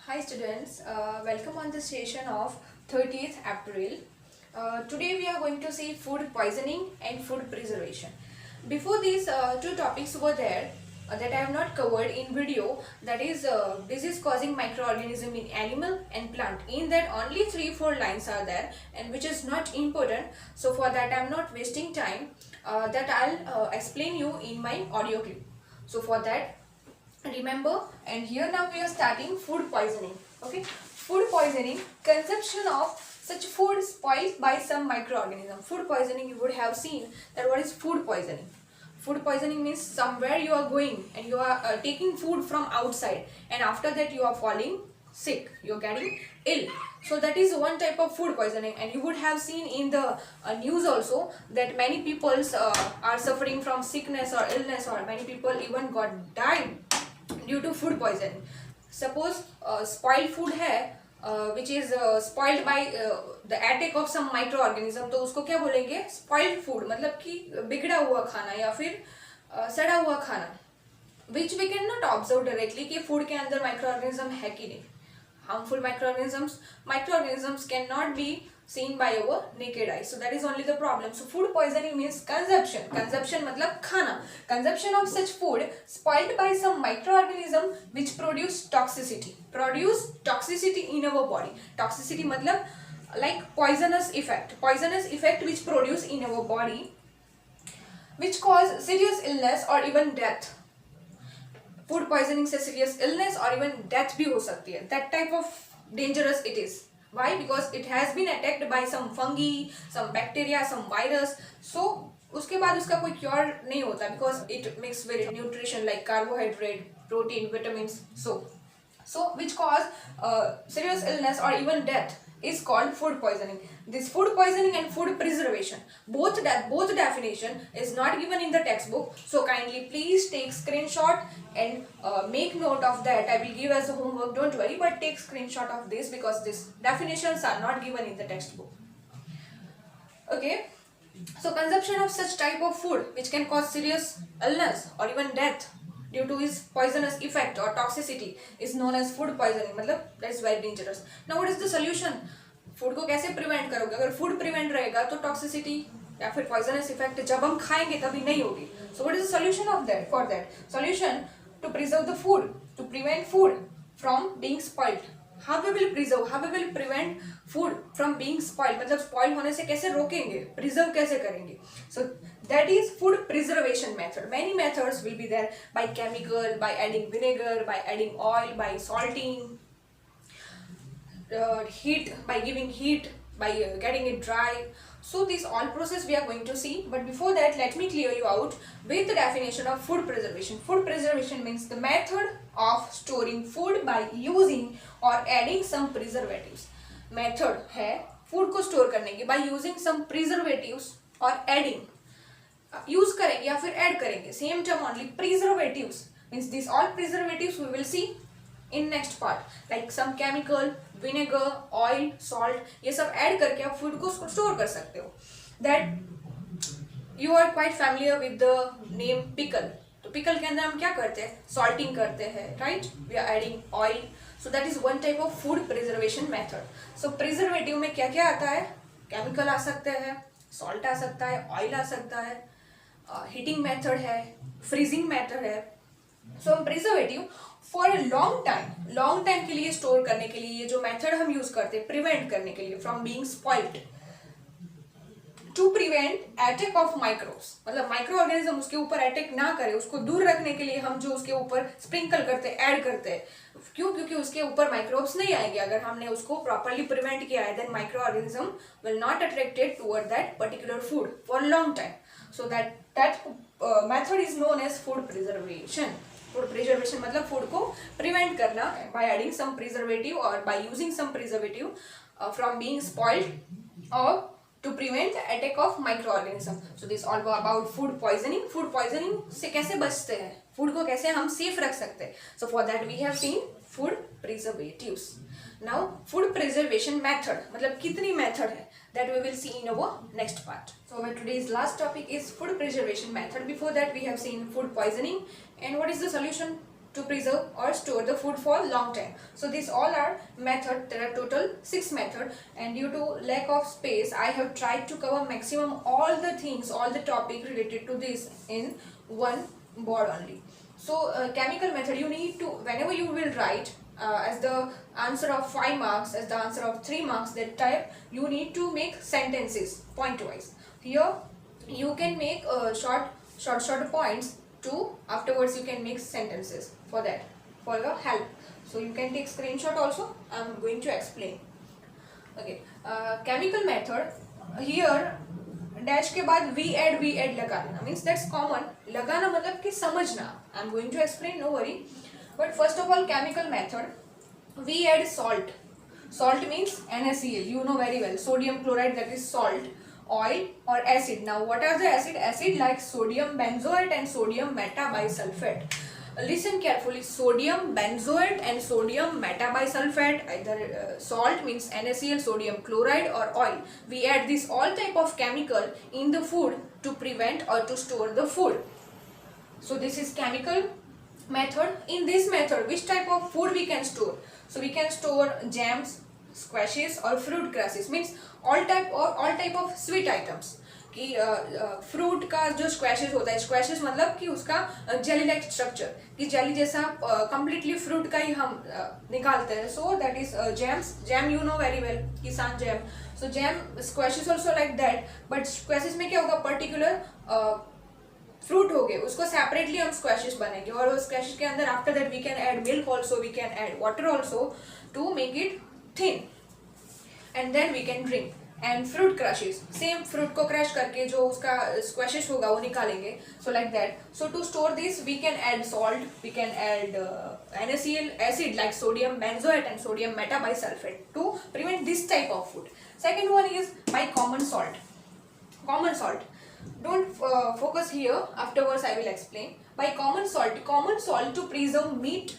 Hi students, welcome on the session of 30th April. Today we are going to see food poisoning and food preservation. Before these two topics were there that I have not covered in video, that is disease causing microorganism in animal and plant. In that only 3-4 lines are there and which is not important. So for that I am not wasting time, that I'll explain you in my audio clip. So for that remember, and here now we are starting food poisoning. Okay, food poisoning, consumption of such food spoiled by some microorganism. Food poisoning, you would have seen that what is food poisoning. Food poisoning means somewhere you are going and you are taking food from outside, and after that you are falling sick, you are getting ill. So that is one type of food poisoning, and you would have seen in the news also that many people are suffering from sickness or illness, or many people even got died due to food poisoning. Suppose spoiled food है which is spoiled by the attack of some microorganism, तो उसको क्या बोलेंगे? Spoiled food, मतलब कि बिगड़ा हुआ खाना या फिर सड़ा हुआ खाना, which we can not observe directly कि फूड के अंदर माइक्रो ऑर्गेनिज्म है कि नहीं. Harmful microorganisms cannot be seen by our naked eye, so that is only the problem. So food poisoning means consumption मतलब खाना, consumption of such food spoiled by some microorganism which produce toxicity in our body. Toxicity मतलब like poisonous effect which produce in our body, which cause serious illness or even death. Food poisoning से serious illness और even death भी हो सकती है. That type of dangerous it is. Why? Because it has been attacked by some fungi, some bacteria, some virus. So उसके बाद उसका कोई क्योर नहीं होता, because it mix with nutrition like carbohydrate, protein, vitamins. So which cause serious illness or even death is called food poisoning. This food poisoning and food preservation, both definition is not given in the textbook, so kindly please take screenshot and make note of that. I will give as a homework, don't worry, but take screenshot of this because these definitions are not given in the textbook. Okay, so consumption of such type of food which can cause serious illness or even death due to its poisonous effect or toxicity is known as food poisoning. मतलब that is very dangerous. Now what is the solution? Food को कैसे prevent करोगे? अगर food prevent रहेगा तो toxicity या फिर poisonous effect जब हम खाएंगे तभी नहीं होगी. So what is the solution of that? For that solution, to preserve the food, to prevent food from being spoiled. How we will preserve, how we will prevent food from being spoiled, मतलब spoil होने से कैसे रोकेंगे, preserve कैसे करेंगे? सो that is food preservation method. Many methods will be there, by chemical, by adding vinegar, by adding oil, by salting, heat, by giving heat, by getting it dry. So these all process we are going to see, but before that let me clear you out with the definition of food preservation. Food preservation means the method of storing food by using or adding some preservatives. Method है food को store करने की by using some preservatives or adding. Use करेंगे या फिर add करेंगे, same term only. Preservatives means this all preservatives we will see in next part, like some chemical, vinegar, oil, salt, ये सब ऐड करके आप फूड को स्टोर कर सकते हो. That you are quite familiar with the name pickle. तो pickle के अंदर हम क्या करते हैं? सॉल्टिंग करते हैं, right? We are adding oil. So that is one type of food preservation method. So preservative में क्या क्या आता है? केमिकल आ सकते हैं, सॉल्ट आ सकता है, ऑयल आ सकता है, हीटिंग मेथड है, फ्रीजिंग मेथड है. सो हम preservative for a long time के लिए स्टोर करने के लिए ये जो मेथड हम यूज करते हैं प्रिवेंट करने के लिए from being spoiled, to prevent attack of microbes, मतलब माइक्रो ऑर्गेनिज्म उसके ऊपर अटैक ना करे, उसको दूर रखने के लिए हम जो उसके ऊपर स्प्रिंकल करते हैं, ऐड करते हैं. क्यों? क्योंकि उसके ऊपर माइक्रोब्स नहीं आएंगे. अगर हमने उसको प्रॉपरली प्रिवेंट किया है, then microorganism will not attracted toward that particular food for long time. So that method is known as food preservation. Food preservation मतलब फूड को प्रिवेंट करना by adding some preservative or by using some preservative from being spoiled or to prevent the attack of microorganism. So this all about food poisoning. Food poisoning से कैसे बचते हैं, food को कैसे हम सेफ रख सकते हैं. So for that we have seen food preservatives. Now food preservation method मतलब कितनी मेथड है, that we will see in our next part. So our today's last topic is food preservation method. Before that we have seen food poisoning and what is the solution to preserve or store the food for long time. So these all are method. There are total 6 method, and due to lack of space I have tried to cover maximum all the things, all the topic related to this in one board only. So chemical method, you need to, whenever you will write as the answer of 5 marks, as the answer of 3 marks, that type you need to make sentences point wise. Here you can make short points to, afterwards you can make sentences for that, for your help. So you can take screenshot also. I am going to explain. Okay, chemical method, here dash के बाद we add लगा देना, means that's common. लगाना मतलब कि समझना. I am going to explain, no worry. But first of all chemical method, we add salt. Salt means NaCl, you know very well. Sodium chloride, that is salt. Oil or acid. Now what are the acid? Acid like sodium benzoate and sodium metabisulfate. Listen carefully. Sodium benzoate and sodium metabisulfate, either salt means NaCl, sodium chloride or oil. We add this all type of chemical in the food to prevent or to store the food. So this is chemical method. In this method, which type of food we can store? So we can store jams, squashes or fruit crushes, means all type of sweet items. कि fruit का जो squashes होता है, squashes मतलब कि उसका jelly like structure, कि jelly जैसा कंप्लीटली फ्रूट का ही हम निकालते हैं. So that is jams. Jam you know very well, Kissan jam. So jam, squashes also like that. But squashes में क्या होगा, पर्टिकुलर फ्रूट हो गए, उसको सेपरेटली हम स्क्वैशेस बनेंगे, और उस स्क्वैशेस के अंदर after that we can add milk also, we can add water also to make it thin, and then we can drink. And fruit crushes, same fruit को क्रश करके जो उसका स्क्वैशेस होगा वो निकालेंगे. So like that. So to store this we can add salt, we can add NaCl acid like sodium benzoate and sodium metabisulfate to prevent this type of food. Second one is by common salt. Common salt, don't focus here, afterwards I will explain. By common salt to preserve meat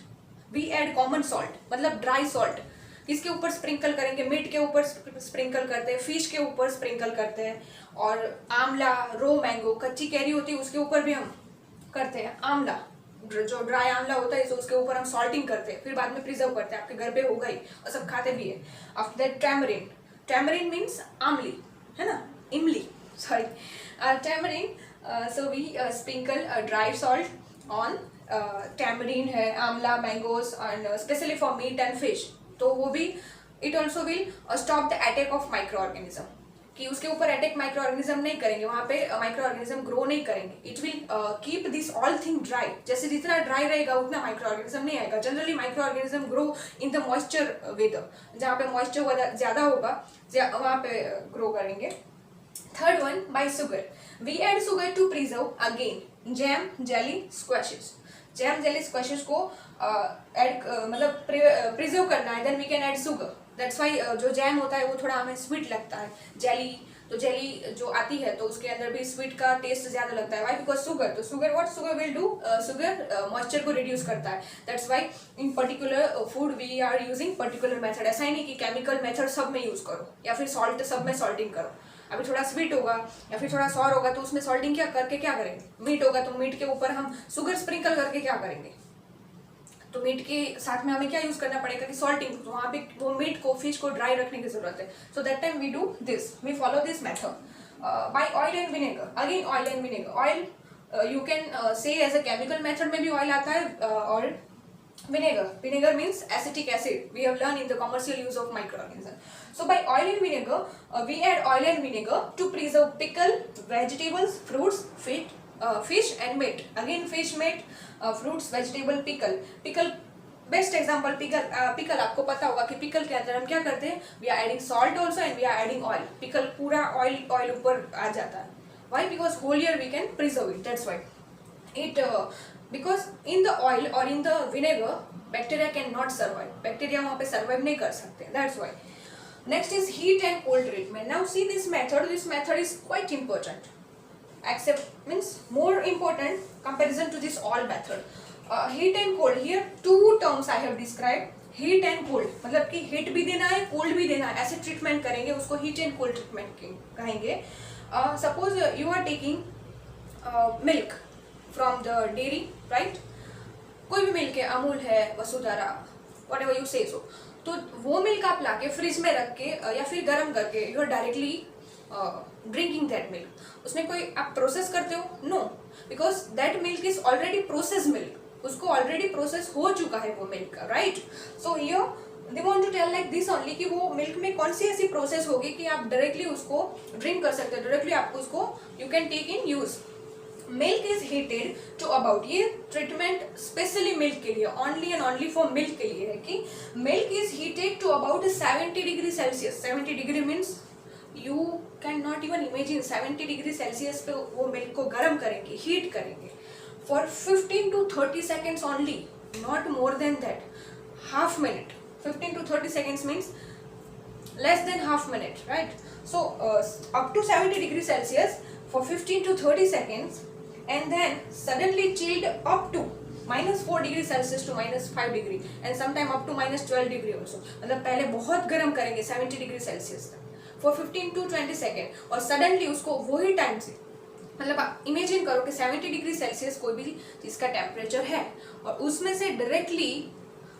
we add common salt, मतलब dry salt. किसके ऊपर sprinkle करेंगे, meet के ऊपर sprinkle करते हैं, fish के ऊपर स्प्रिंकल करते हैं, और आंवला, रो मैंगो, कच्ची कैरी होती है उसके ऊपर भी हम करते हैं. आंवला, जो ड्राई आंवला होता है, उसके ऊपर हम सॉल्टिंग करते हैं, फिर बाद में प्रिजर्व करते हैं. आपके घर पे होगा ही और सब खाते भी है. After that tamarind. Tamarind means आमली, है ना, इमली, sorry, tamarind. So we sprinkle dry salt on tamarind है, amla, mangoes, and specially for meat and fish. तो वो भी, it also will stop the attack of microorganism, कि उसके ऊपर अटैक माइक्रो ऑर्गेनिज्म नहीं करेंगे, वहाँ पे माइक्रो ऑर्गेनिज्म ग्रो नहीं करेंगे. It will keep this all thing dry. जैसे जितना ड्राई रहेगा उतना माइक्रो ऑर्गेनिज्म नहीं आएगा. Generally microorganism grow in the moisture weather, जहाँ पे मॉइस्चर ज़्यादा होगा वहाँ पे ग्रो करेंगे. Third one, by sugar. We add sugar to preserve again jam, jelly, squashes. Jam, jelly, squashes को ऐड मतलब प्रिजर्व करना है, then we can add sugar. That's why जो जैम होता है वो थोड़ा हमें स्वीट लगता है. जेली, तो जेली जो आती है तो उसके अंदर भी स्वीट का टेस्ट ज़्यादा लगता है. वाई? Because sugar. तो sugar, what sugar will do, sugar moisture को रिड्यूस करता है. That's why in particular food we are using particular method. ऐसा ही नहीं कि केमिकल मेथड सब में यूज़ करो, या फिर सॉल्ट सब में सॉल्टिंग करो. अभी थोड़ा स्वीट होगा या फिर थोड़ा सॉर होगा तो उसमें सॉल्टिंग क्या करेंगे. मीट होगा तो मीट के ऊपर हम शुगर स्प्रिंकल करके क्या करेंगे, तो मीट के साथ में हमें क्या यूज करना पड़ेगा कि सॉल्टिंग. तो वहाँ पे वो मीट को, फिश को ड्राई रखने की जरूरत है. So that time we do this, we follow this method. By oil and vinegar. Again oil and vinegar. Oil you can say as a chemical method में भी ऑयल आता है, और vinegar means acetic acid. We have learned in the commercial use of microorganisms. So by oil and vinegar, we add oil and vinegar to preserve pickle, vegetables, fruits, fish and meat. Again fish, meat, fruits, vegetable, pickle. Best example pickle. आपको पता होगा कि pickle के अंदर हम क्या करते हैं, we are adding salt also and we are adding oil. Pickle पूरा ऑयल ऊपर आ जाता है. Why? Because whole year we can preserve it. That's why it because in the oil or in the vinegar bacteria cannot survive. Bacteria वहाँ पे survive नहीं कर सकते. That's why. Next is heat and cold treatment. Now see this method. This method is quite important. Except means more important comparison to this all method. Heat and cold. Here two terms I have described. Heat and cold. मतलब कि heat भी देना है, cold भी देना है. ऐसे treatment करेंगे उसको heat and cold treatment कहेंगे. Suppose you are taking milk from the dairy, right? कोई भी मिल्क है, अमूल है, वसुधारा, व्हाटएवर यू से सो, तो वो मिल्क आप लाके फ्रिज में रख के या फिर गर्म करके you are directly drinking that milk. उसमें कोई आप प्रोसेस करते हो? No, because that milk is already process milk, उसको ऑलरेडी प्रोसेस हो चुका है वो मिल्क का, right. So here they want to tell like this only कि वो मिल्क में कौन सी ऐसी प्रोसेस होगी कि आप डायरेक्टली उसको ड्रिंक कर सकते हो, डायरेक्टली आपको उसको you can take in use. Milk is heated to about, ये ट्रीटमेंट स्पेशली मिल्क के लिए, only and only for milk के लिए है कि milk is heated to about 70 degree Celsius. 70 degree means you can not even imagine, 70 degree Celsius पे वो milk को गर्म करेंगे, हीट करेंगे for 15 to 30 seconds only, not more than that, half minute. 15 to 30 seconds means less than half minute, right? So up to 70 degree Celsius for 15 to 30 seconds, and then suddenly chilled up to -4 degree Celsius to -5 degree, and sometime up to -12 degree also. मतलब पहले बहुत गर्म करेंगे 70 degree Celsius तक for 15 to 20 second, और suddenly उसको वही time से, मतलब आप इमेजिन करो कि 70 डिग्री सेल्सियस कोई भी चीज़ का टेम्परेचर है और उसमें से डायरेक्टली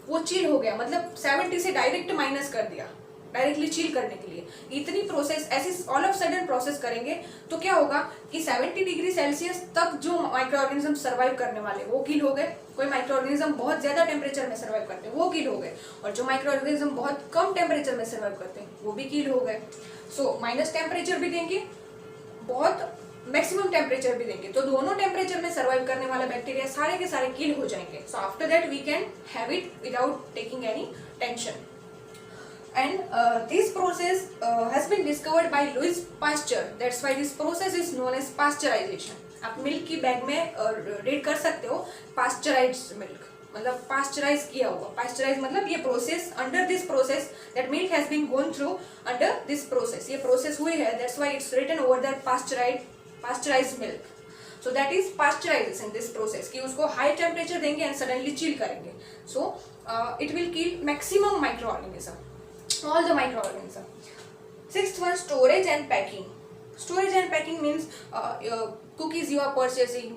वो चिल हो गया, मतलब 70 से डायरेक्ट माइनस कर दिया डायरेक्टली चिल करने के लिए। इतनी प्रोसेस ऐसी ऑल ऑफ सडन प्रोसेस करेंगे तो क्या होगा कि 70 डिग्री सेल्सियस तक जो माइक्रो ऑर्गेनिज्म सर्वाइव करने वाले वो किल हो गए। कोई माइक्रो ऑर्गेनिज्म बहुत ज़्यादा टेम्परेचर में सर्वाइव करते हैं वो किल हो गए, और जो माइक्रो ऑर्गेनिज्म बहुत कम टेम्परेचर में सर्वाइव करते हैं वो भी किल हो गए। सो माइनस टेम्परेचर भी देंगे, बहुत मैक्सिमम टेम्परेचर भी देंगे, तो दोनों टेम्परेचर में सर्वाइव करने वाला बैक्टीरिया सारे के सारे किल हो जाएंगे। So after that we can have it without taking any tension. And this process has been discovered by Louis Pasteur. That's why this process is known as pasteurization. आप milk की bag में read कर सकते हो pasteurised milk, मतलब pasteurise किया हुआ। Pasteurise मतलब ये process, under this process that milk has been gone through, under this process ये प्रोसेस हुई है, that's why it's written over that pasteurised milk. So that is pasteurisation, this process कि उसको हाई टेम्परेचर देंगे and suddenly chill करेंगे। So it will kill maximum microorganism, all the microorganism. Sixth one, storage and packing. Storage and packing means cookies you are purchasing,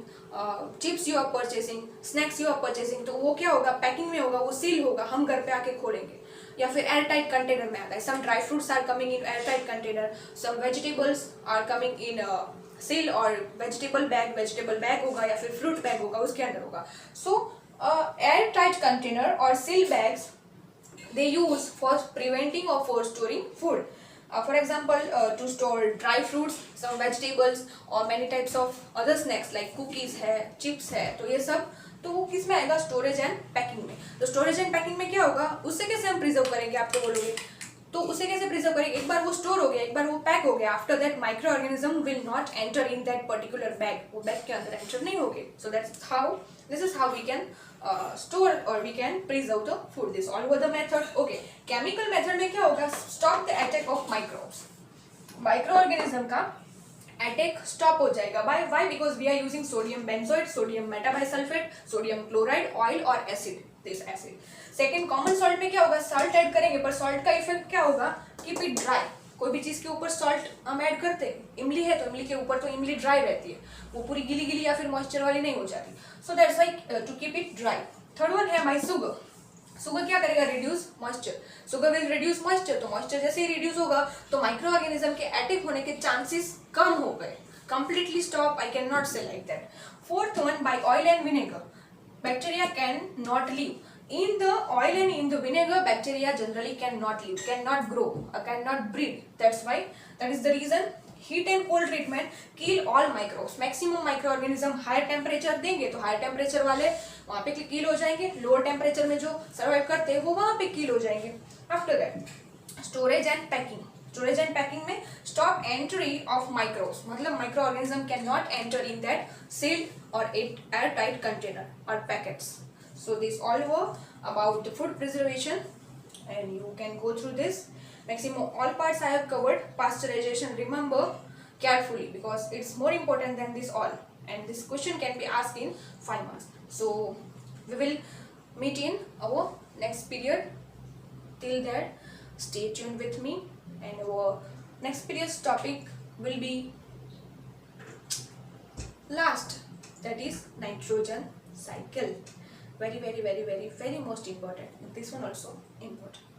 chips you are purchasing, snacks you are purchasing, तो वो क्या होगा, packing में होगा, वो seal होगा, हम घर पे आके खोलेंगे, या फिर एयर टाइट कंटेनर में आता है। Some dry fruits are coming in air tight container, some vegetables are coming in seal और वेजिटेबल बैग होगा या फिर फ्रूट बैग होगा, उसके अंदर होगा। सो एयर टाइट कंटेनर और seal bags they use for preventing or for storing food. For example, to store dry fruits, some vegetables or many types of other snacks like cookies है, chips है, तो ये सब तो वो किस में आएगा, स्टोरेज एंड पैकिंग में। तो स्टोरेज एंड पैकिंग में क्या होगा, उससे कैसे हम प्रिजर्व करेंगे, आप तो बोलोगे तो उसे कैसे प्रिजर्व करेंगे, एक बार वो स्टोर हो गया, एक बार वो पैक हो गया, after that microorganism will not enter in that particular bag, वो बैग के अंदर एंटर नहीं होंगे। So that's how, this is how we can store or we can preserve the food. This all over the method. Okay, chemical method में क्या होगा, stop the attack of microbes. Microorganism का attack stop हो जाएगा। Why? Because we are using sodium benzoate, sodium metabisulfate, sodium chloride, oil और acid. This acid. Second, common salt में क्या होगा, salt ऐड करेंगे, पर salt का effect क्या होगा, keep it dry. कोई भी चीज़ के ऊपर सॉल्ट हम ऐड करते हैं, इमली है तो इमली के ऊपर तो इमली ड्राई रहती है, वो पूरी गीली गीली या फिर मॉइस्चर वाली नहीं हो जाती। So that's why to keep it dry. Third one है माई शुगर। शुगर क्या करेगा, reduce moisture. Sugar will reduce moisture, तो मॉइस्चर जैसे ही रिड्यूस होगा तो माइक्रो ऑर्गेनिज्म के अटैक होने के चांसेस कम हो गए। Completely stop, I cannot say like that. Fourth one, by oil and vinegar bacteria cannot live. In the oil and in the vinegar, bacteria generally cannot live, cannot grow, cannot breed. That's why, that is the reason heat and cold treatment kill all microbes. Maximum microorganism higher temperature देंगे तो higher temperature वाले वहाँ पे kill हो जाएंगे, lower temperature में जो survive करते हैं वो वहाँ पे kill हो जाएंगे। After that, storage and packing. Storage and packing में stop entry of microbes, मतलब microorganism cannot enter in that sealed or airtight container or packets. So this all were about the food preservation, and you can go through this. Maximum all parts I have covered. Pasteurization, remember carefully because it's more important than this all, and this question can be asked in 5 marks. So we will meet in our next period. Till that, stay tuned with me. And our next period's topic will be last, that is nitrogen cycle. Very, very, very, very, very most important. This one also important.